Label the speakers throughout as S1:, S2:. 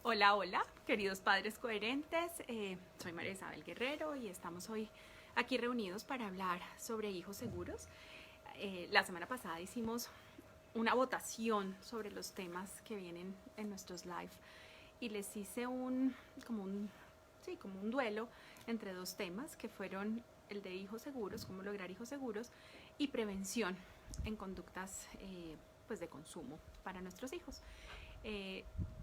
S1: Hola, hola, queridos padres coherentes. Soy María Isabel Guerrero y estamos hoy aquí reunidos para hablar sobre hijos seguros. La semana pasada hicimos una votación sobre los temas que vienen en nuestros live y les hice como un duelo entre dos temas que fueron el de hijos seguros, cómo lograr hijos seguros, y prevención en conductas pues de consumo para nuestros hijos.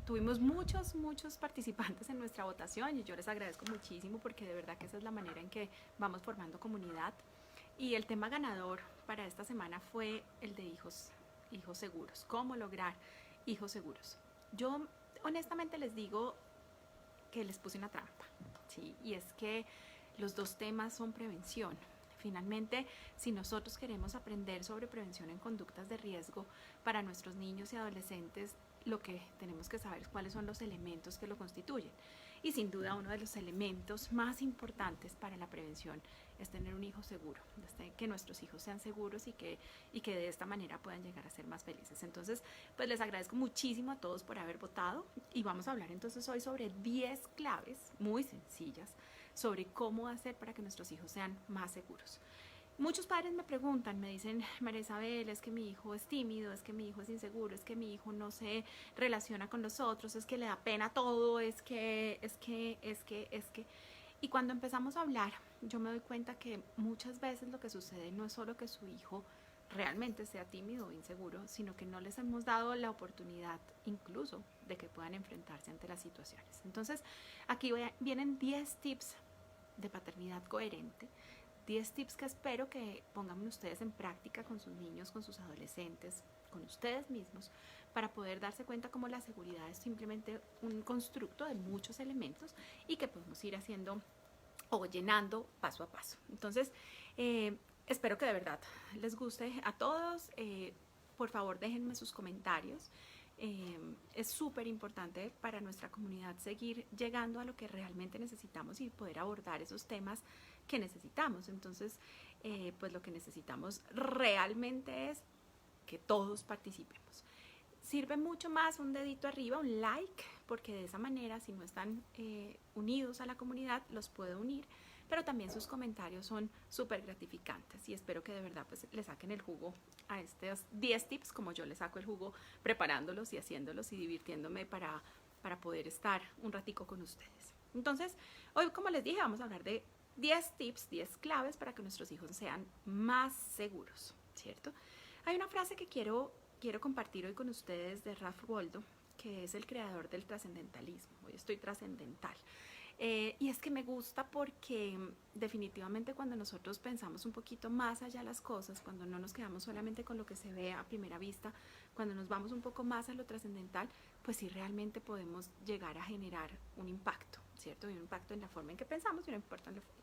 S1: Tuvimos muchos participantes en nuestra votación y yo les agradezco muchísimo porque de verdad que esa es la manera en que vamos formando comunidad. Y el tema ganador para esta semana fue el de hijos seguros, cómo lograr hijos seguros. Yo honestamente les digo que les puse una trampa, ¿sí? Y es que los dos temas son prevención. Finalmente, si nosotros queremos aprender sobre prevención en conductas de riesgo para nuestros niños y adolescentes, lo que tenemos que saber es cuáles son los elementos que lo constituyen. Y sin duda uno de los elementos más importantes para la prevención es tener un hijo seguro, que nuestros hijos sean seguros y que de esta manera puedan llegar a ser más felices. Entonces, pues les agradezco muchísimo a todos por haber votado y vamos a hablar entonces hoy sobre 10 claves muy sencillas sobre cómo hacer para que nuestros hijos sean más seguros. Muchos padres me preguntan, me dicen, María Isabel, es que mi hijo es tímido, es que mi hijo es inseguro, es que mi hijo no se relaciona con los otros, es que le da pena todo, es que. Y cuando empezamos a hablar, yo me doy cuenta que muchas veces lo que sucede no es solo que su hijo realmente sea tímido o inseguro, sino que no les hemos dado la oportunidad incluso de que puedan enfrentarse ante las situaciones. Entonces, aquí vienen 10 tips de paternidad coherente, 10 tips que espero que pongan ustedes en práctica con sus niños, con sus adolescentes, con ustedes mismos, para poder darse cuenta cómo la seguridad es simplemente un constructo de muchos elementos y que podemos ir haciendo o llenando paso a paso. Entonces, espero que de verdad les guste a todos. Por favor, déjenme sus comentarios. Es súper importante para nuestra comunidad seguir llegando a lo que realmente necesitamos y poder abordar esos temas que necesitamos. Entonces, pues lo que necesitamos realmente es que todos participemos. Sirve mucho más un dedito arriba, un like, porque de esa manera, si no están unidos a la comunidad, los puedo unir, pero también sus comentarios son súper gratificantes y espero que de verdad pues le saquen el jugo a estos 10 tips como yo les saco el jugo preparándolos y haciéndolos y divirtiéndome para poder estar un ratico con ustedes. Entonces, hoy como les dije, vamos a hablar de 10 tips, 10 claves para que nuestros hijos sean más seguros, ¿cierto? Hay una frase que quiero compartir hoy con ustedes de Ralph Waldo, que es el creador del trascendentalismo. Hoy estoy trascendental. Y es que me gusta porque definitivamente cuando nosotros pensamos un poquito más allá las cosas, cuando no nos quedamos solamente con lo que se ve a primera vista, cuando nos vamos un poco más a lo trascendental, pues sí realmente podemos llegar a generar un impacto, ¿cierto? Y un impacto en la forma en que pensamos y un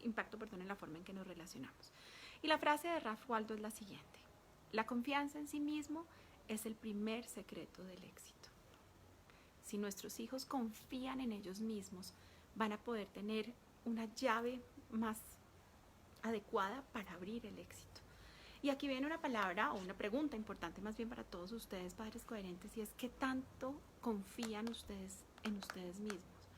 S1: impacto en la forma en que nos relacionamos. Y la frase de Ralph Waldo es la siguiente: la confianza en sí mismo es el primer secreto del éxito. Si nuestros hijos confían en ellos mismos, van a poder tener una llave más adecuada para abrir el éxito. Y aquí viene una palabra o una pregunta importante más bien para todos ustedes, padres coherentes, y es ¿qué tanto confían ustedes en ustedes mismos?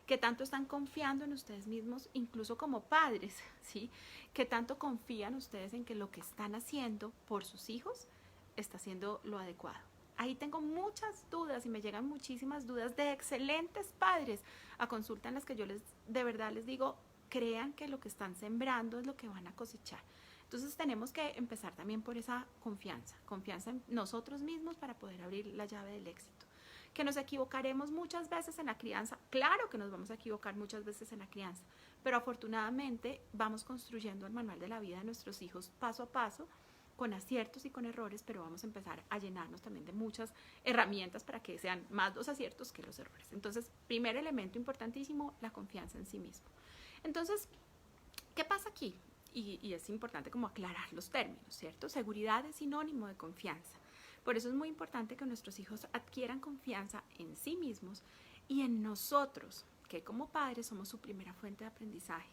S1: ¿Qué tanto están confiando en ustedes mismos, incluso como padres? ¿Sí? ¿Qué tanto confían ustedes en que lo que están haciendo por sus hijos está siendo lo adecuado? Ahí tengo muchas dudas y me llegan muchísimas dudas de excelentes padres a consulta en las que yo de verdad les digo, crean que lo que están sembrando es lo que van a cosechar. Entonces tenemos que empezar también por esa confianza en nosotros mismos para poder abrir la llave del éxito. Que nos equivocaremos muchas veces en la crianza, claro que nos vamos a equivocar muchas veces en la crianza, pero afortunadamente vamos construyendo el manual de la vida de nuestros hijos paso a paso, con aciertos y con errores, pero vamos a empezar a llenarnos también de muchas herramientas para que sean más los aciertos que los errores. Entonces, primer elemento importantísimo, la confianza en sí mismo. Entonces, ¿qué pasa aquí? Y es importante como aclarar los términos, ¿cierto? Seguridad es sinónimo de confianza. Por eso es muy importante que nuestros hijos adquieran confianza en sí mismos y en nosotros, que como padres somos su primera fuente de aprendizaje.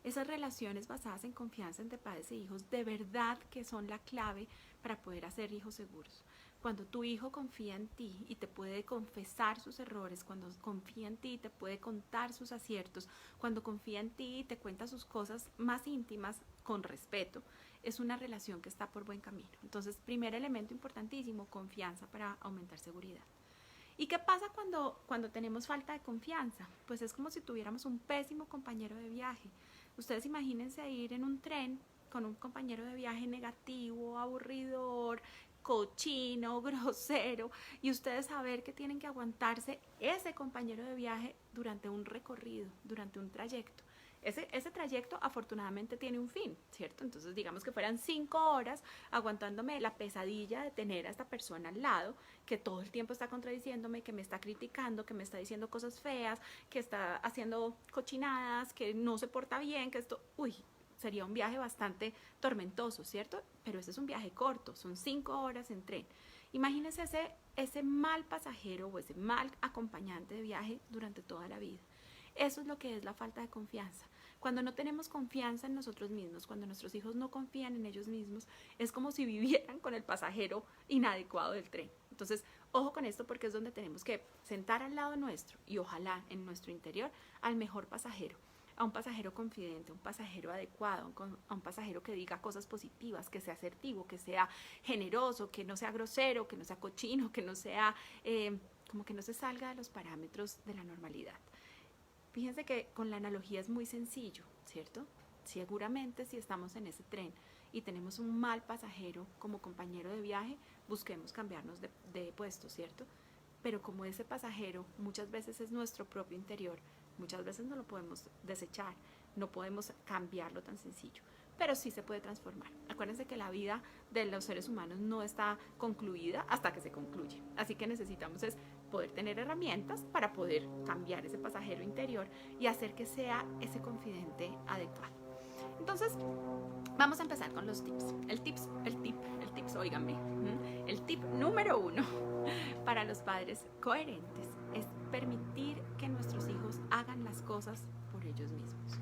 S1: Esas relaciones basadas en confianza entre padres e hijos de verdad que son la clave para poder hacer hijos seguros. Cuando tu hijo confía en ti y te puede confesar sus errores, cuando confía en ti y te puede contar sus aciertos, cuando confía en ti y te cuenta sus cosas más íntimas con respeto, es una relación que está por buen camino. Entonces, primer elemento importantísimo, confianza para aumentar seguridad. ¿Y qué pasa cuando tenemos falta de confianza? Pues es como si tuviéramos un pésimo compañero de viaje. Ustedes imagínense ir en un tren con un compañero de viaje negativo, aburridor, cochino, grosero, y ustedes saber que tienen que aguantarse ese compañero de viaje durante un recorrido, durante un trayecto. Ese trayecto afortunadamente tiene un fin, ¿cierto? Entonces digamos que fueran 5 horas aguantándome la pesadilla de tener a esta persona al lado, que todo el tiempo está contradiciéndome, que me está criticando, que me está diciendo cosas feas, que está haciendo cochinadas, que no se porta bien, que esto, sería un viaje bastante tormentoso, ¿cierto? Pero ese es un viaje corto, son 5 horas en tren. Imagínense ese mal pasajero o ese mal acompañante de viaje durante toda la vida. Eso es lo que es la falta de confianza. Cuando no tenemos confianza en nosotros mismos, cuando nuestros hijos no confían en ellos mismos, es como si vivieran con el pasajero inadecuado del tren. Entonces, ojo con esto porque es donde tenemos que sentar al lado nuestro y ojalá en nuestro interior al mejor pasajero, a un pasajero confidente, a un pasajero adecuado, a un pasajero que diga cosas positivas, que sea asertivo, que sea generoso, que no sea grosero, que no sea cochino, que no sea, como que no se salga de los parámetros de la normalidad. Fíjense que con la analogía es muy sencillo, ¿cierto? Seguramente si estamos en ese tren y tenemos un mal pasajero como compañero de viaje, busquemos cambiarnos de puesto, ¿cierto? Pero como ese pasajero muchas veces es nuestro propio interior, muchas veces no lo podemos desechar, no podemos cambiarlo tan sencillo, pero sí se puede transformar. Acuérdense que la vida de los seres humanos no está concluida hasta que se concluye, así que necesitamos es poder tener herramientas para poder cambiar ese pasajero interior y hacer que sea ese confidente adecuado. Entonces, vamos a empezar con los tips. El tips, óiganme. El tip número 1 para los padres coherentes es permitir que nuestros hijos hagan las cosas por ellos mismos.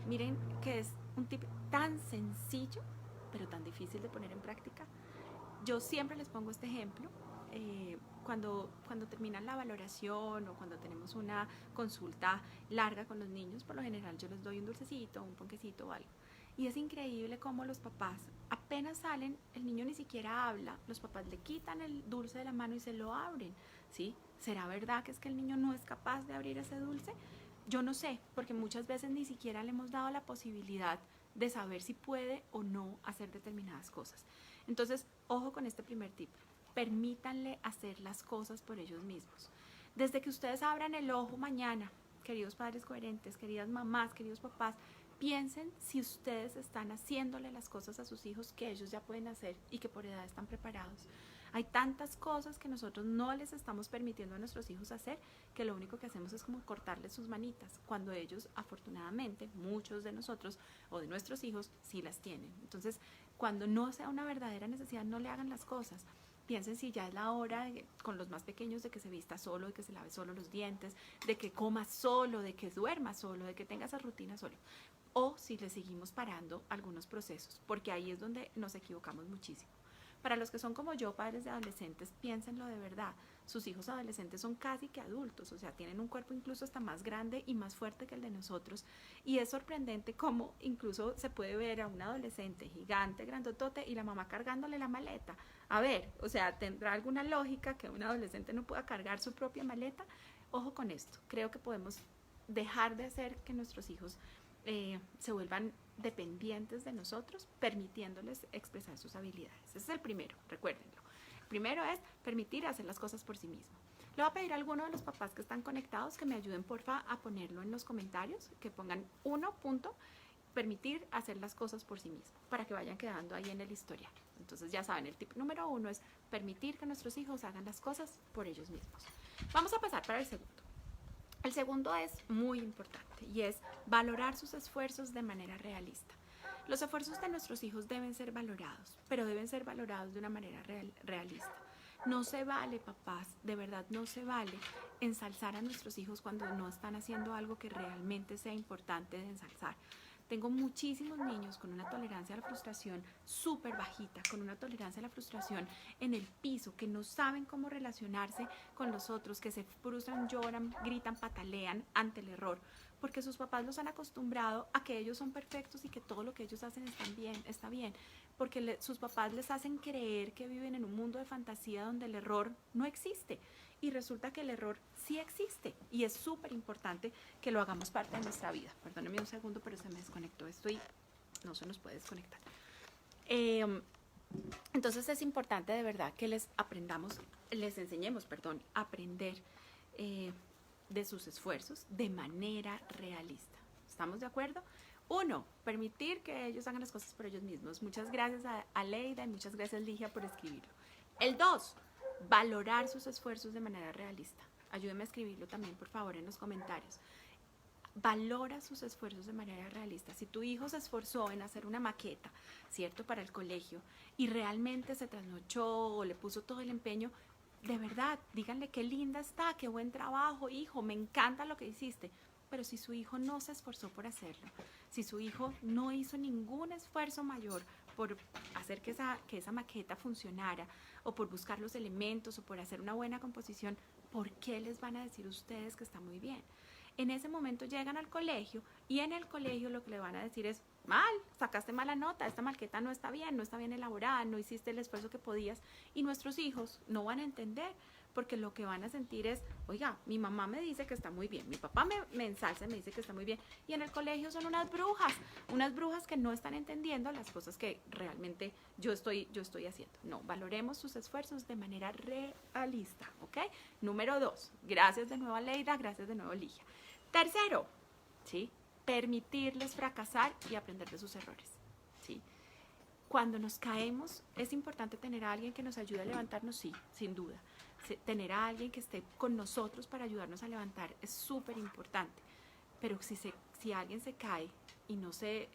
S1: Miren que es un tip tan sencillo, pero tan difícil de poner en práctica. Yo siempre les pongo este ejemplo. Cuando terminan la valoración o cuando tenemos una consulta larga con los niños, por lo general yo les doy un dulcecito, un ponquecito o algo. Y es increíble cómo los papás apenas salen, el niño ni siquiera habla, los papás le quitan el dulce de la mano y se lo abren, ¿sí? ¿Será verdad que es que el niño no es capaz de abrir ese dulce? Yo no sé, porque muchas veces ni siquiera le hemos dado la posibilidad de saber si puede o no hacer determinadas cosas. Entonces, ojo con este primer tip. Permítanle hacer las cosas por ellos mismos. Desde que ustedes abran el ojo mañana, queridos padres coherentes, queridas mamás, queridos papás, piensen si ustedes están haciéndole las cosas a sus hijos que ellos ya pueden hacer y que por edad están preparados. Hay tantas cosas que nosotros no les estamos permitiendo a nuestros hijos hacer que lo único que hacemos es como cortarles sus manitas, cuando ellos afortunadamente, muchos de nosotros o de nuestros hijos sí las tienen. Entonces, cuando no sea una verdadera necesidad, no le hagan las cosas. Piensen si ya es la hora con los más pequeños de que se vista solo, de que se lave solo los dientes, de que coma solo, de que duerma solo, de que tenga esa rutina solo. O si le seguimos parando algunos procesos, porque ahí es donde nos equivocamos muchísimo. Para los que son como yo, padres de adolescentes, piénsenlo de verdad. Sus hijos adolescentes son casi que adultos, o sea, tienen un cuerpo incluso hasta más grande y más fuerte que el de nosotros. Y es sorprendente cómo incluso se puede ver a un adolescente gigante, grandotote, y la mamá cargándole la maleta. A ver, o sea, ¿tendrá alguna lógica que un adolescente no pueda cargar su propia maleta? Ojo con esto. Creo que podemos dejar de hacer que nuestros hijos se vuelvan dependientes de nosotros, permitiéndoles expresar sus habilidades. Ese es el primero, recuérdenlo. El primero es permitir hacer las cosas por sí mismo. Le voy a pedir a alguno de los papás que están conectados que me ayuden porfa a ponerlo en los comentarios, que pongan 1 punto, permitir hacer las cosas por sí mismo, para que vayan quedando ahí en el historial. Entonces ya saben, el tip número 1 es permitir que nuestros hijos hagan las cosas por ellos mismos. Vamos a pasar para el segundo. El segundo es muy importante y es valorar sus esfuerzos de manera realista. Los esfuerzos de nuestros hijos deben ser valorados, pero deben ser valorados de una manera realista. No se vale, papás, de verdad no se vale ensalzar a nuestros hijos cuando no están haciendo algo que realmente sea importante de ensalzar. Tengo muchísimos niños con una tolerancia a la frustración súper bajita, con una tolerancia a la frustración en el piso, que no saben cómo relacionarse con los otros, que se frustran, lloran, gritan, patalean ante el error, porque sus papás los han acostumbrado a que ellos son perfectos y que todo lo que ellos hacen está bien, porque sus papás les hacen creer que viven en un mundo de fantasía donde el error no existe. Y resulta que el error sí existe y es súper importante que lo hagamos parte de nuestra vida. Perdónenme un segundo, pero se me desconectó esto y no se nos puede desconectar. Entonces es importante de verdad que les enseñemos a aprender de sus esfuerzos de manera realista. ¿Estamos de acuerdo? 1, permitir que ellos hagan las cosas por ellos mismos. Muchas gracias a Leida y muchas gracias Ligia por escribirlo. El 2, valorar sus esfuerzos de manera realista. Ayúdenme a escribirlo también, por favor, en los comentarios. Valora sus esfuerzos de manera realista. Si tu hijo se esforzó en hacer una maqueta, ¿cierto?, para el colegio y realmente se trasnochó o le puso todo el empeño, de verdad, díganle qué linda está, qué buen trabajo, hijo, me encanta lo que hiciste. Pero si su hijo no se esforzó por hacerlo, si su hijo no hizo ningún esfuerzo mayor por hacer que esa maqueta funcionara, o por buscar los elementos, o por hacer una buena composición, ¿por qué les van a decir ustedes que está muy bien? En ese momento llegan al colegio y en el colegio lo que le van a decir es, mal, sacaste mala nota, esta maqueta no está bien elaborada, no hiciste el esfuerzo que podías, y nuestros hijos no van a entender, porque lo que van a sentir es, oiga, mi mamá me dice que está muy bien, mi papá me ensalza y me dice que está muy bien, y en el colegio son unas brujas que no están entendiendo las cosas que realmente yo estoy haciendo. No, valoremos sus esfuerzos de manera realista, ¿ok? Número 2, gracias de nuevo a Leida, gracias de nuevo Ligia. Tercero, ¿sí?, permitirles fracasar y aprender de sus errores, ¿sí? Cuando nos caemos, es importante tener a alguien que nos ayude a levantarnos, sí, sin duda. Tener a alguien que esté con nosotros para ayudarnos a levantar es súper importante. Pero si alguien se cae y no se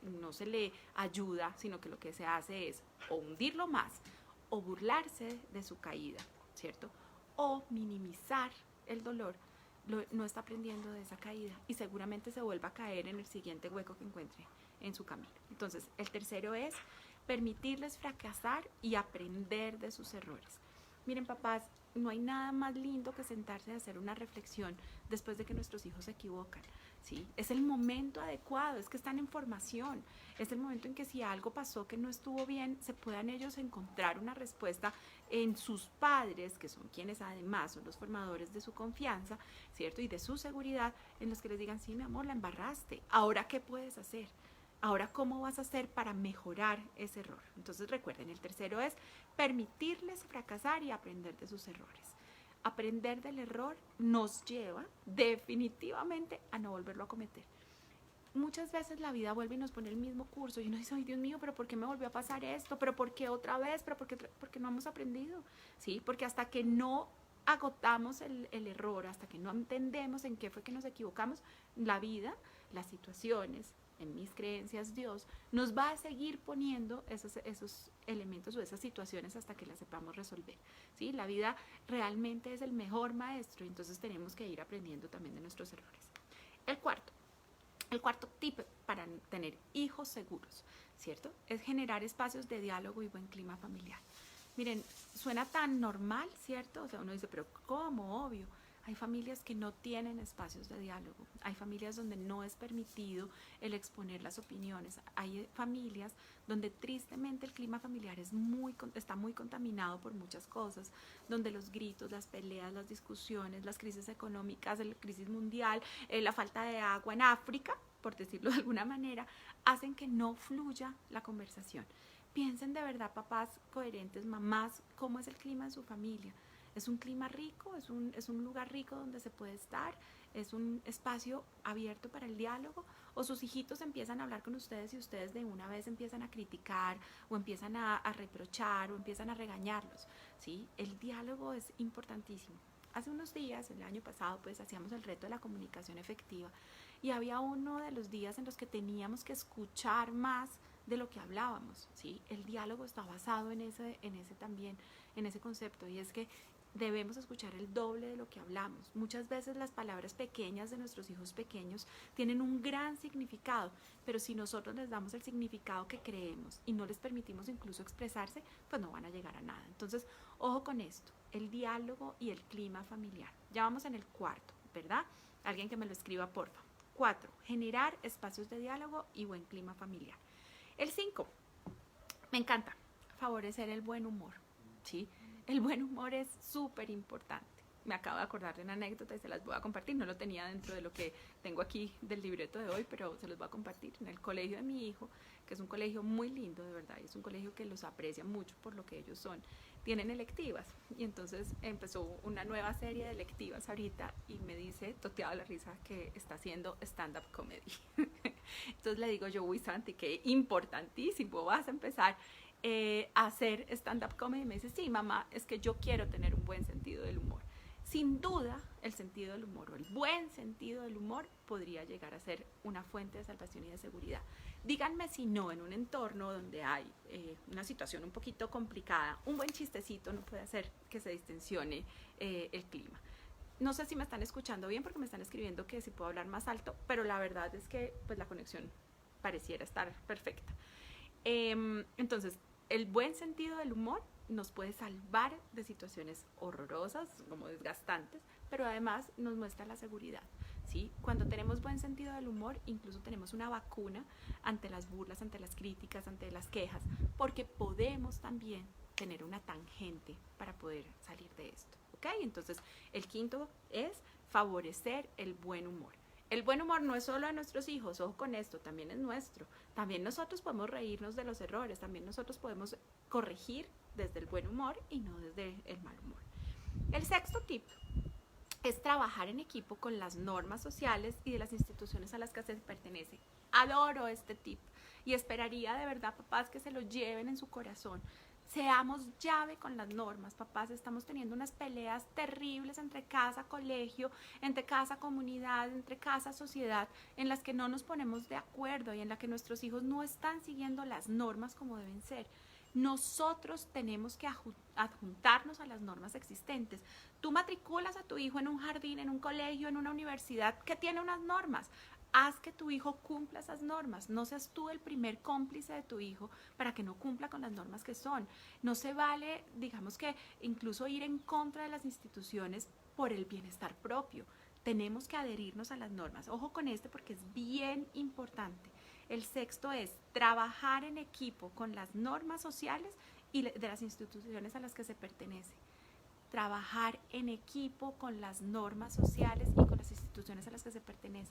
S1: le ayuda, sino que lo que se hace es o hundirlo más, o burlarse de su caída, ¿cierto?, o minimizar el dolor, no está aprendiendo de esa caída y seguramente se vuelva a caer en el siguiente hueco que encuentre en su camino. Entonces, el tercero es permitirles fracasar y aprender de sus errores. Miren, papás, no hay nada más lindo que sentarse a hacer una reflexión después de que nuestros hijos se equivocan, ¿sí? Es el momento adecuado, es que están en formación, es el momento en que si algo pasó que no estuvo bien, se puedan ellos encontrar una respuesta en sus padres, que son quienes además son los formadores de su confianza, ¿cierto?, y de su seguridad, en los que les digan, sí, mi amor, la embarraste, ¿ahora qué puedes hacer? Ahora, ¿cómo vas a hacer para mejorar ese error? Entonces, recuerden, el tercero es permitirles fracasar y aprender de sus errores. Aprender del error nos lleva definitivamente a no volverlo a cometer. Muchas veces la vida vuelve y nos pone el mismo curso y uno dice, ay Dios mío, pero ¿por qué me volvió a pasar esto? ¿Pero por qué otra vez? ¿Pero porque no hemos aprendido? ¿Sí? Porque hasta que no agotamos el error, hasta que no entendemos en qué fue que nos equivocamos, la vida, las situaciones, en mis creencias, Dios nos va a seguir poniendo esos elementos o esas situaciones hasta que las sepamos resolver, ¿sí? La vida realmente es el mejor maestro y entonces tenemos que ir aprendiendo también de nuestros errores. El cuarto tip para tener hijos seguros, ¿cierto?, es generar espacios de diálogo y buen clima familiar. Miren, suena tan normal, ¿cierto? O sea, uno dice, pero ¿cómo? Obvio. Hay familias que no tienen espacios de diálogo, hay familias donde no es permitido el exponer las opiniones, hay familias donde tristemente el clima familiar está muy contaminado por muchas cosas, donde los gritos, las peleas, las discusiones, las crisis económicas, la crisis mundial, la falta de agua en África, por decirlo de alguna manera, hacen que no fluya la conversación. Piensen de verdad, papás coherentes, mamás, cómo es el clima en su familia. Es un clima rico, es un lugar rico donde se puede estar, es un espacio abierto para el diálogo, o sus hijitos empiezan a hablar con ustedes y ustedes de una vez empiezan a criticar o empiezan a reprochar o empiezan a regañarlos, ¿sí? El diálogo es importantísimo. Hace unos días, el año pasado, pues hacíamos el reto de la comunicación efectiva y había uno de los días en los que teníamos que escuchar más de lo que hablábamos, ¿sí? El diálogo está basado en ese concepto, y es que debemos escuchar el doble de lo que hablamos. Muchas veces las palabras pequeñas de nuestros hijos pequeños tienen un gran significado, pero si nosotros les damos el significado que creemos y no les permitimos incluso expresarse, pues no van a llegar a nada. Entonces, ojo con esto, el diálogo y el clima familiar. Ya vamos en el cuarto, ¿verdad? Alguien que me lo escriba, porfa. 4. Generar espacios de diálogo y buen clima familiar. El 5. Me encanta. Favorecer el buen humor, ¿sí? El buen humor es súper importante. Me acabo de acordar de una anécdota y se las voy a compartir. No lo tenía dentro de lo que tengo aquí del libreto de hoy, pero se los voy a compartir. En el colegio de mi hijo, que es un colegio muy lindo, de verdad, y es un colegio que los aprecia mucho por lo que ellos son, tienen electivas. Y entonces empezó una nueva serie de electivas ahorita y me dice, toteado la risa, que está haciendo stand-up comedy. Entonces le digo yo, uy, Santi, que importantísimo, vas a empezar hacer stand-up comedy. Me dice, sí, mamá, es que yo quiero tener un buen sentido del humor. Sin duda, el sentido del humor o el buen sentido del humor podría llegar a ser una fuente de salvación y de seguridad. Díganme si no, en un entorno donde hay una situación un poquito complicada, un buen chistecito no puede hacer que se distensione el clima. No sé si me están escuchando bien porque me están escribiendo que si puedo hablar más alto, pero la verdad es que pues, la conexión pareciera estar perfecta. Entonces, el buen sentido del humor nos puede salvar de situaciones horrorosas, como desgastantes, pero además nos muestra la seguridad, ¿sí? Cuando tenemos buen sentido del humor, incluso tenemos una vacuna ante las burlas, ante las críticas, ante las quejas, porque podemos también tener una tangente para poder salir de esto, ¿ok? Entonces, el quinto es favorecer el buen humor. El buen humor no es solo de nuestros hijos, ojo con esto, también es nuestro. También nosotros podemos reírnos de los errores, también nosotros podemos corregir desde el buen humor y no desde el mal humor. El sexto tip es trabajar en equipo con las normas sociales y de las instituciones a las que se pertenece. Adoro este tip y esperaría de verdad, papás, que se lo lleven en su corazón. Seamos llave con las normas, papás. Estamos teniendo unas peleas terribles entre casa, colegio, entre casa, comunidad, entre casa, sociedad, en las que no nos ponemos de acuerdo y en las que nuestros hijos no están siguiendo las normas como deben ser. Nosotros tenemos que adjuntarnos a las normas existentes. Tú matriculas a tu hijo en un jardín, en un colegio, en una universidad que tiene unas normas. Haz que tu hijo cumpla esas normas. No seas tú el primer cómplice de tu hijo para que no cumpla con las normas que son. No se vale, digamos que incluso ir en contra de las instituciones por el bienestar propio. Tenemos que adherirnos a las normas. Ojo con este porque es bien importante. El sexto es trabajar en equipo con las normas sociales y de las instituciones a las que se pertenece. Trabajar en equipo con las normas sociales y con las instituciones a las que se pertenece.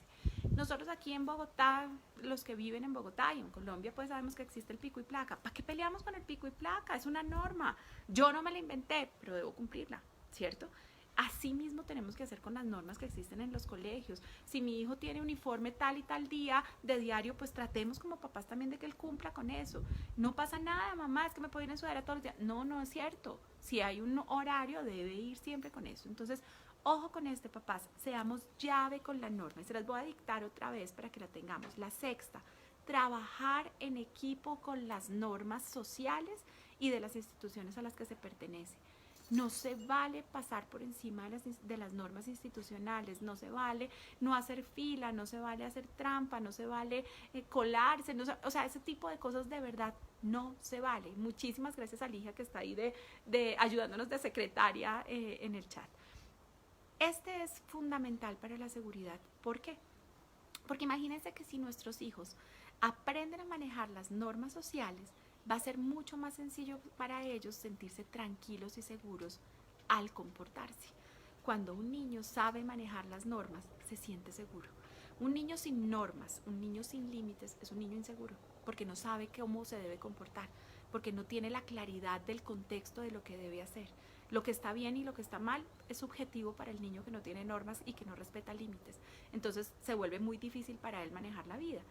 S1: Nosotros aquí en Bogotá, los que viven en Bogotá y en Colombia, pues sabemos que existe el pico y placa. ¿Para qué peleamos con el pico y placa? Es una norma. Yo no me la inventé, pero debo cumplirla, ¿cierto? Así mismo tenemos que hacer con las normas que existen en los colegios. Si mi hijo tiene uniforme tal y tal día de diario, pues tratemos como papás también de que él cumpla con eso. No pasa nada, mamá, es que me puedo ir en sudadera todos los días. No, no es cierto. Si hay un horario, debe ir siempre con eso. Entonces, ojo con este, papás, seamos llave con la norma. Y se las voy a dictar otra vez para que la tengamos. La sexta, trabajar en equipo con las normas sociales y de las instituciones a las que se pertenece. No se vale pasar por encima de las normas institucionales, no se vale no hacer fila, no se vale hacer trampa, no se vale colarse, no se, o sea, ese tipo de cosas de verdad no se vale. Muchísimas gracias a Ligia que está ahí de ayudándonos de secretaria en el chat. Este es fundamental para la seguridad. ¿Por qué? Porque imagínense que si nuestros hijos aprenden a manejar las normas sociales, va a ser mucho más sencillo para ellos sentirse tranquilos y seguros al comportarse. Cuando un niño sabe manejar las normas, se siente seguro. Un niño sin normas, un niño sin límites, es un niño inseguro, porque no sabe cómo se debe comportar, porque no tiene la claridad del contexto de lo que debe hacer. Lo que está bien y lo que está mal es subjetivo para el niño que no tiene normas y que no respeta límites. Entonces se vuelve muy difícil para él manejar la vida.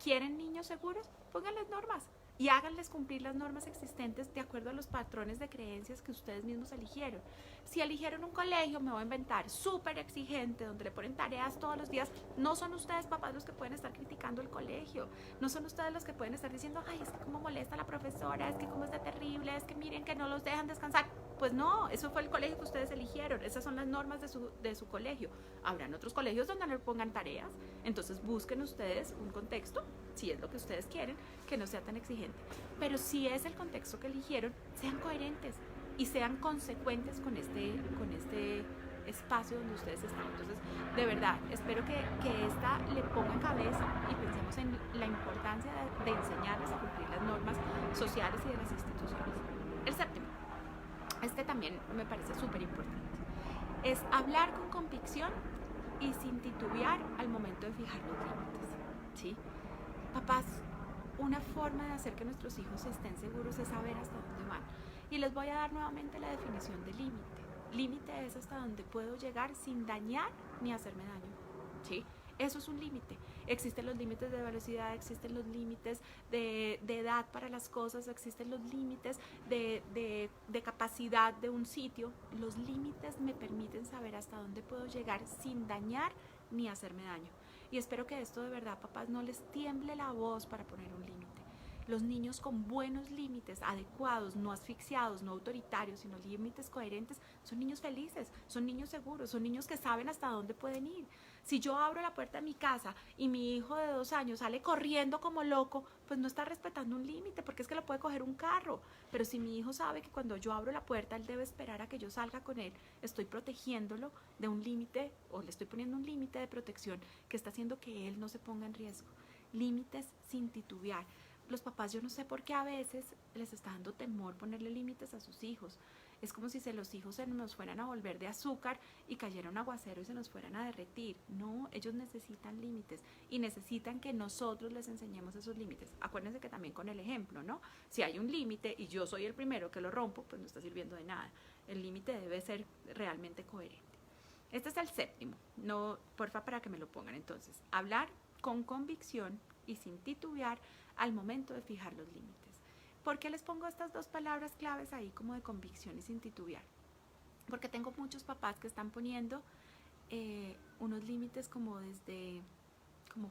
S1: ¿Quieren niños seguros? Pónganles normas y háganles cumplir las normas existentes de acuerdo a los patrones de creencias que ustedes mismos eligieron. Si eligieron un colegio, me voy a inventar, súper exigente, donde le ponen tareas todos los días, no son ustedes, papás, los que pueden estar criticando el colegio, no son ustedes los que pueden estar diciendo, ay, es que cómo molesta la profesora, es que cómo es de terrible, es que miren que no los dejan descansar. pues no, eso fue el colegio que ustedes eligieron, esas son las normas de su colegio. Habrán otros colegios donde no le pongan tareas, entonces busquen ustedes un contexto, si es lo que ustedes quieren, que no sea tan exigente. Pero si es el contexto que eligieron, sean coherentes y sean consecuentes con este espacio donde ustedes están. Entonces, de verdad, espero que esta le ponga cabeza y pensemos en la importancia de enseñarles a cumplir las normas sociales y de las instituciones. El séptimo, este también me parece súper importante, es hablar con convicción y sin titubear al momento de fijar los límites, ¿sí? Papás, una forma de hacer que nuestros hijos estén seguros es saber hasta dónde van. Y les voy a dar nuevamente la definición de límite. Límite es hasta donde puedo llegar sin dañar ni hacerme daño, ¿sí? Eso es un límite. Existen los límites de velocidad, existen los límites de edad para las cosas, existen los límites de capacidad de un sitio. Los límites me permiten saber hasta dónde puedo llegar sin dañar ni hacerme daño. Y espero que esto de verdad, papás, no les tiemble la voz para poner un límite. Los niños con buenos límites, adecuados, no asfixiados, no autoritarios, sino límites coherentes, son niños felices, son niños seguros, son niños que saben hasta dónde pueden ir. Si yo abro la puerta de mi casa y mi hijo de 2 años sale corriendo como loco, pues no está respetando un límite, porque es que lo puede coger un carro. Pero si mi hijo sabe que cuando yo abro la puerta, él debe esperar a que yo salga con él, estoy protegiéndolo de un límite, o le estoy poniendo un límite de protección que está haciendo que él no se ponga en riesgo. Límites sin titubear. Los papás, yo no sé por qué a veces les está dando temor ponerle límites a sus hijos. Es como si los hijos se nos fueran a volver de azúcar y cayera un aguacero y se nos fueran a derretir. No, ellos necesitan límites y necesitan que nosotros les enseñemos esos límites. Acuérdense que también con el ejemplo, ¿no? Si hay un límite y yo soy el primero que lo rompo, pues no está sirviendo de nada. El límite debe ser realmente coherente. Este es el séptimo. No, porfa, para que me lo pongan entonces. Hablar con convicción y sin titubear al momento de fijar los límites. ¿Por qué les pongo estas dos palabras claves ahí como de convicción y sin titubear? Porque tengo muchos papás que están poniendo unos límites como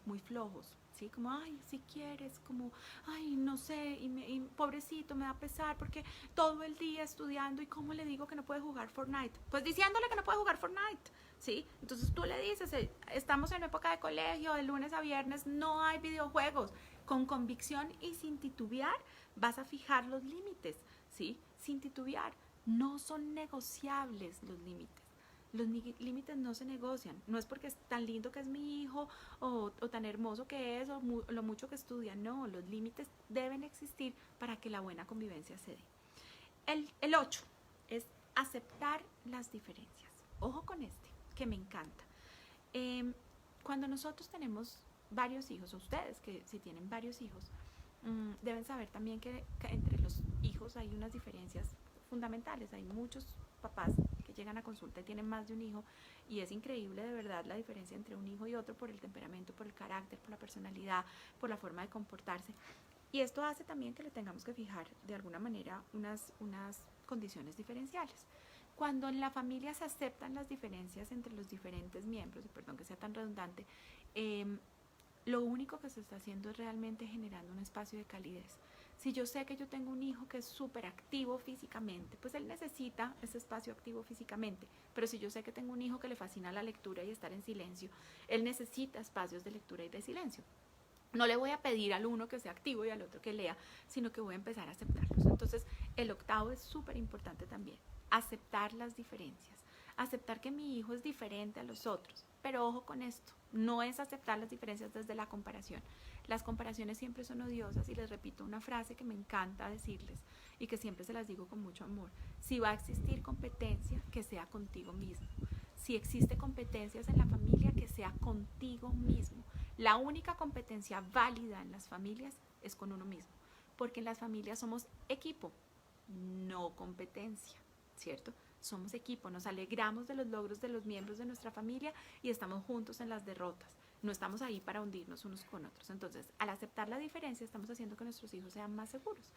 S1: muy flojos, ¿sí? Como, ay, si quieres, como, ay, no sé, y pobrecito, me da pesar porque todo el día estudiando y cómo le digo que no puede jugar Fortnite. Pues diciéndole que no puede jugar Fortnite, ¿sí? Entonces tú le dices, estamos en época de colegio, de lunes a viernes no hay videojuegos. Con convicción y sin titubear vas a fijar los límites, ¿sí? Sin titubear. No son negociables los límites. Los límites no se negocian. No es porque es tan lindo que es mi hijo o tan hermoso que es o lo mucho que estudia. No, los límites deben existir para que la buena convivencia se dé. El 8 es aceptar las diferencias. Ojo con este, que me encanta. Cuando nosotros tenemos varios hijos, o ustedes que si tienen varios hijos, deben saber también que entre los hijos hay unas diferencias fundamentales. Hay muchos papás que llegan a consulta y tienen más de un hijo y es increíble de verdad la diferencia entre un hijo y otro por el temperamento, por el carácter, por la personalidad, por la forma de comportarse. Y esto hace también que le tengamos que fijar de alguna manera unas condiciones diferenciales. Cuando en la familia se aceptan las diferencias entre los diferentes miembros, y perdón que sea tan redundante, lo único que se está haciendo es realmente generando un espacio de calidez. Si yo sé que yo tengo un hijo que es súper activo físicamente, pues él necesita ese espacio activo físicamente. Pero si yo sé que tengo un hijo que le fascina la lectura y estar en silencio, él necesita espacios de lectura y de silencio. No le voy a pedir al uno que sea activo y al otro que lea, sino que voy a empezar a aceptarlos. Entonces, el octavo es súper importante también. Aceptar las diferencias. Aceptar que mi hijo es diferente a los otros. Pero ojo con esto, no es aceptar las diferencias desde la comparación. Las comparaciones siempre son odiosas y les repito una frase que me encanta decirles y que siempre se las digo con mucho amor. Si va a existir competencia, que sea contigo mismo. Si existe competencias en la familia, que sea contigo mismo. La única competencia válida en las familias es con uno mismo, porque en las familias somos equipo, no competencia, ¿cierto? Somos equipo, nos alegramos de los logros de los miembros de nuestra familia y estamos juntos en las derrotas. No estamos ahí para hundirnos unos con otros. Entonces, al aceptar la diferencia, estamos haciendo que nuestros hijos sean más seguros.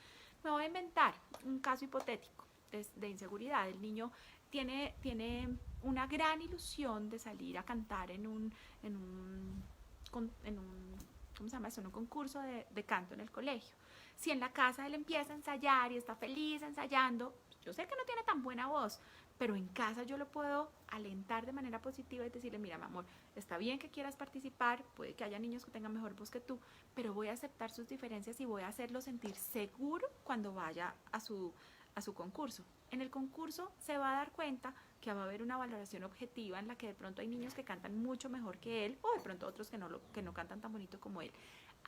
S1: Me voy a inventar un caso hipotético de inseguridad. El niño tiene una gran ilusión de salir a cantar en un ¿cómo se llama eso? En un concurso de canto en el colegio. Si en la casa él empieza a ensayar y está feliz ensayando, yo sé que no tiene tan buena voz, pero en casa yo lo puedo alentar de manera positiva y decirle, mira, mi amor, está bien que quieras participar, puede que haya niños que tengan mejor voz que tú, pero voy a aceptar sus diferencias y voy a hacerlo sentir seguro cuando vaya a su concurso. En el concurso se va a dar cuenta que va a haber una valoración objetiva en la que de pronto hay niños que cantan mucho mejor que él o de pronto otros que no cantan tan bonito como él.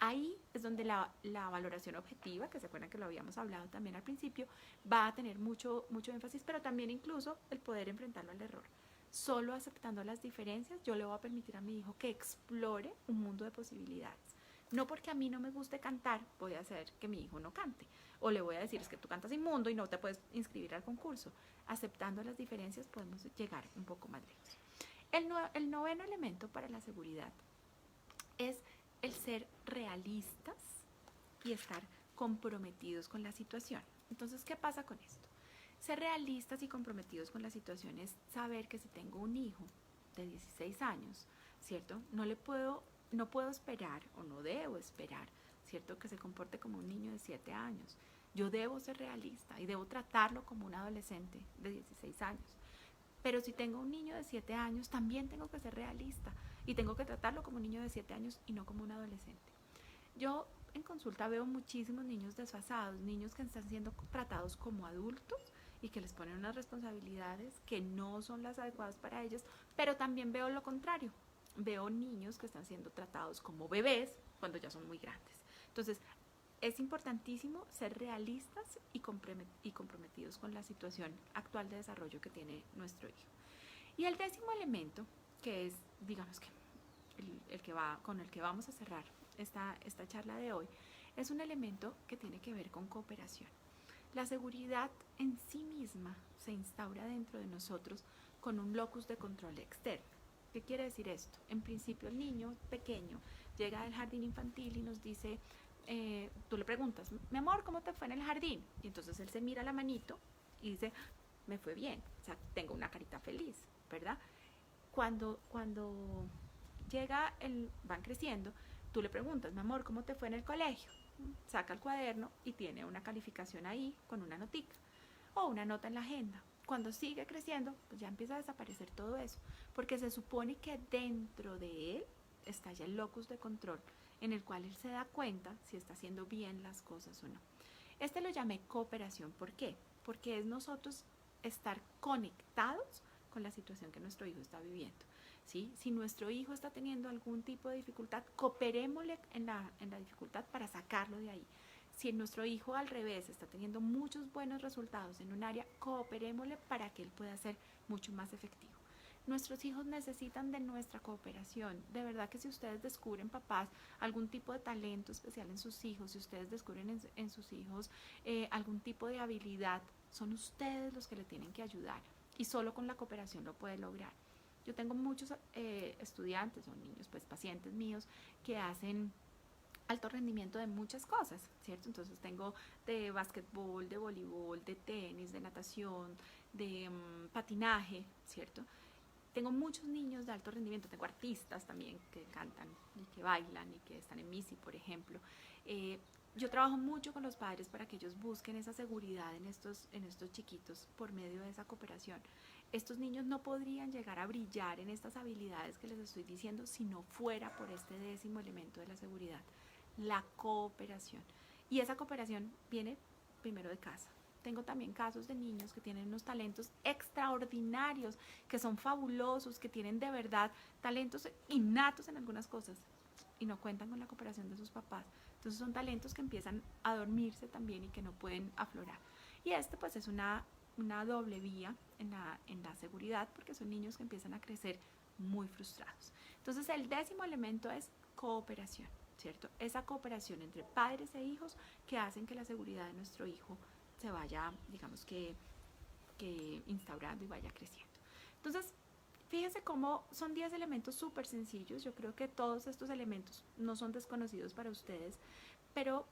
S1: Ahí es donde la valoración objetiva, que se acuerdan que lo habíamos hablado también al principio, va a tener mucho énfasis, pero también incluso el poder enfrentarlo al error. Solo aceptando las diferencias, yo le voy a permitir a mi hijo que explore un mundo de posibilidades. No porque a mí no me guste cantar, voy a hacer que mi hijo no cante. O le voy a decir, es que tú cantas inmundo y no te puedes inscribir al concurso. Aceptando las diferencias podemos llegar un poco más lejos. El noveno elemento para la seguridad es el ser realistas y estar comprometidos con la situación. Entonces, ¿qué pasa con esto? Ser realistas y comprometidos con la situación es saber que si tengo un hijo de 16 años, ¿cierto? No puedo esperar o no debo esperar, ¿cierto? Que se comporte como un niño de 7 años. Yo debo ser realista y debo tratarlo como un adolescente de 16 años. Pero si tengo un niño de 7 años, también tengo que ser realista y tengo que tratarlo como un niño de 7 años y no como un adolescente. Yo en consulta veo muchísimos niños desfasados, niños que están siendo tratados como adultos y que les ponen unas responsabilidades que no son las adecuadas para ellos, pero también veo lo contrario. Veo niños que están siendo tratados como bebés cuando ya son muy grandes. Entonces, es importantísimo ser realistas y comprometidos con la situación actual de desarrollo que tiene nuestro hijo. Y el décimo elemento, que es, digamos que con el que vamos a cerrar esta charla de hoy, es un elemento que tiene que ver con cooperación. La seguridad en sí misma se instaura dentro de nosotros con un locus de control externo. ¿Qué quiere decir esto? En principio, el niño pequeño llega del jardín infantil y nos dice, tú le preguntas, mi amor, ¿cómo te fue en el jardín? Y entonces él se mira la manito y dice, me fue bien, o sea, tengo una carita feliz, ¿verdad? Cuando van creciendo, tú le preguntas, mi amor, ¿cómo te fue en el colegio? Saca el cuaderno y tiene una calificación ahí con una notica o una nota en la agenda. Cuando sigue creciendo, pues ya empieza a desaparecer todo eso, porque se supone que dentro de él está ya el locus de control, en el cual él se da cuenta si está haciendo bien las cosas o no. Este lo llamé cooperación. ¿Por qué? Porque es nosotros estar conectados con la situación que nuestro hijo está viviendo. ¿Sí? Si nuestro hijo está teniendo algún tipo de dificultad, cooperémosle en la dificultad para sacarlo de ahí. Si nuestro hijo al revés está teniendo muchos buenos resultados en un área, cooperémosle para que él pueda ser mucho más efectivo. Nuestros hijos necesitan de nuestra cooperación. De verdad que si ustedes descubren, papás, algún tipo de talento especial en sus hijos, si ustedes descubren en sus hijos algún tipo de habilidad, son ustedes los que le tienen que ayudar. Y solo con la cooperación lo puede lograr. Yo tengo muchos estudiantes o niños, pues pacientes míos, que hacen alto rendimiento de muchas cosas, ¿cierto? Entonces tengo de básquetbol, de voleibol, de tenis, de natación, de patinaje, ¿cierto? Tengo muchos niños de alto rendimiento, tengo artistas también que cantan y que bailan y que están en Missy, por ejemplo. Yo trabajo mucho con los padres para que ellos busquen esa seguridad en estos chiquitos por medio de esa cooperación. Estos niños no podrían llegar a brillar en estas habilidades que les estoy diciendo si no fuera por este décimo elemento de la seguridad, la cooperación. Y esa cooperación viene primero de casa. Tengo también casos de niños que tienen unos talentos extraordinarios, que son fabulosos, que tienen de verdad talentos innatos en algunas cosas y no cuentan con la cooperación de sus papás. Entonces son talentos que empiezan a dormirse también y que no pueden aflorar. Y pues es una doble vía en la seguridad, porque son niños que empiezan a crecer muy frustrados. Entonces el décimo elemento es cooperación, ¿cierto? Esa cooperación entre padres e hijos que hacen que la seguridad de nuestro hijo se vaya, digamos que instaurando y vaya creciendo. Entonces, fíjense cómo son 10 elementos súper sencillos. Yo creo que todos estos elementos no son desconocidos para ustedes, pero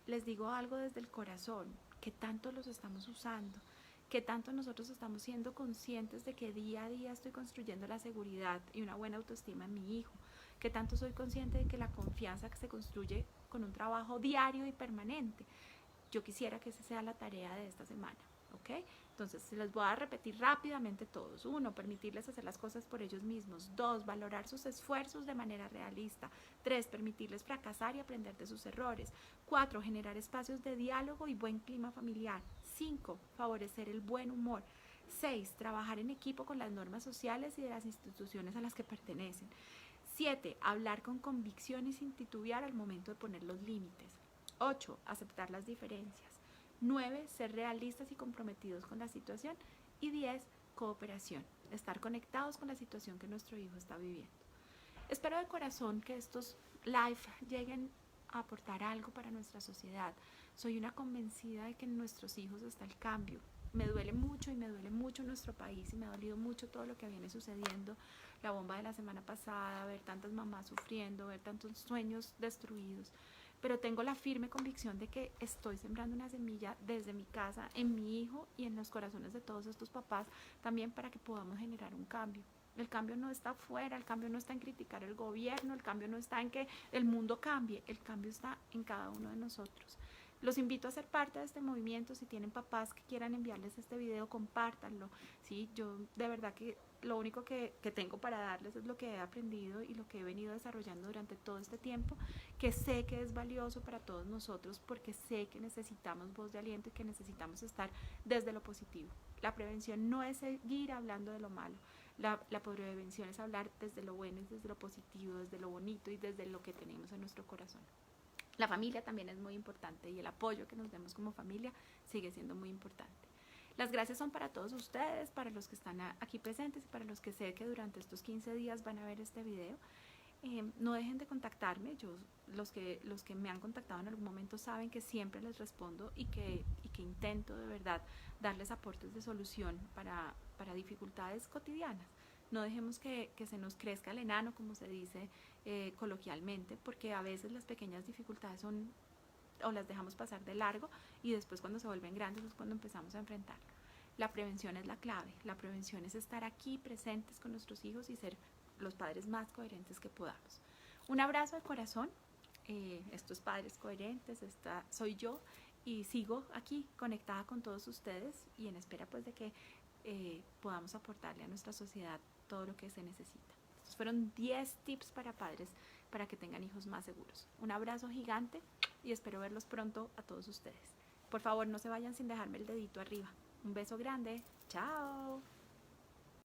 S1: les digo algo desde el corazón, que tanto los estamos usando, que tanto nosotros estamos siendo conscientes de que día a día estoy construyendo la seguridad y una buena autoestima en mi hijo, que tanto soy consciente de que la confianza que se construye con un trabajo diario y permanente. Yo quisiera que esa sea la tarea de esta semana. ¿ok? Entonces, se los voy a repetir rápidamente todos. 1, permitirles hacer las cosas por ellos mismos. 2, valorar sus esfuerzos de manera realista. 3, permitirles fracasar y aprender de sus errores. 4, generar espacios de diálogo y buen clima familiar. 5, favorecer el buen humor. 6, trabajar en equipo con las normas sociales y de las instituciones a las que pertenecen. 7, hablar con convicción y sin titubear al momento de poner los límites. 8, aceptar las diferencias. 9, ser realistas y comprometidos con la situación. Y 10, cooperación, estar conectados con la situación que nuestro hijo está viviendo. Espero de corazón que estos live lleguen a aportar algo para nuestra sociedad. Soy una convencida de que en nuestros hijos está el cambio. Me duele mucho y me duele mucho nuestro país y me ha dolido mucho todo lo que viene sucediendo. La bomba de la semana pasada, ver tantas mamás sufriendo, ver tantos sueños destruidos. Pero tengo la firme convicción de que estoy sembrando una semilla desde mi casa, en mi hijo y en los corazones de todos estos papás, también para que podamos generar un cambio. El cambio no está afuera, el cambio no está en criticar el gobierno, el cambio no está en que el mundo cambie, el cambio está en cada uno de nosotros. Los invito a ser parte de este movimiento. Si tienen papás que quieran enviarles este video, compártanlo. ¿Sí? Yo de verdad que lo único que tengo para darles es lo que he aprendido y lo que he venido desarrollando durante todo este tiempo, que sé que es valioso para todos nosotros, porque sé que necesitamos voz de aliento y que necesitamos estar desde lo positivo. La prevención no es seguir hablando de lo malo. La prevención es hablar desde lo bueno, desde lo positivo, desde lo bonito y desde lo que tenemos en nuestro corazón. La familia también es muy importante y el apoyo que nos demos como familia sigue siendo muy importante. Las gracias son para todos ustedes, para los que están aquí presentes y para los que sé que durante estos 15 días van a ver este video. No dejen de contactarme. Los que me han contactado en algún momento saben que siempre les respondo y que intento de verdad darles aportes de solución para dificultades cotidianas. No dejemos que se nos crezca el enano, como se dice coloquialmente, porque a veces las pequeñas dificultades son o las dejamos pasar de largo y después cuando se vuelven grandes es cuando empezamos a enfrentarlo. La prevención es la clave. La prevención es estar aquí presentes con nuestros hijos y ser los padres más coherentes que podamos. Un abrazo de corazón. Estos padres coherentes, soy yo y sigo aquí conectada con todos ustedes y en espera pues de que podamos aportarle a nuestra sociedad todo lo que se necesita. Estos fueron 10 tips para padres para que tengan hijos más seguros. Un abrazo gigante y espero verlos pronto a todos ustedes. Por favor, no se vayan sin dejarme el dedito arriba. Un beso grande. Chao.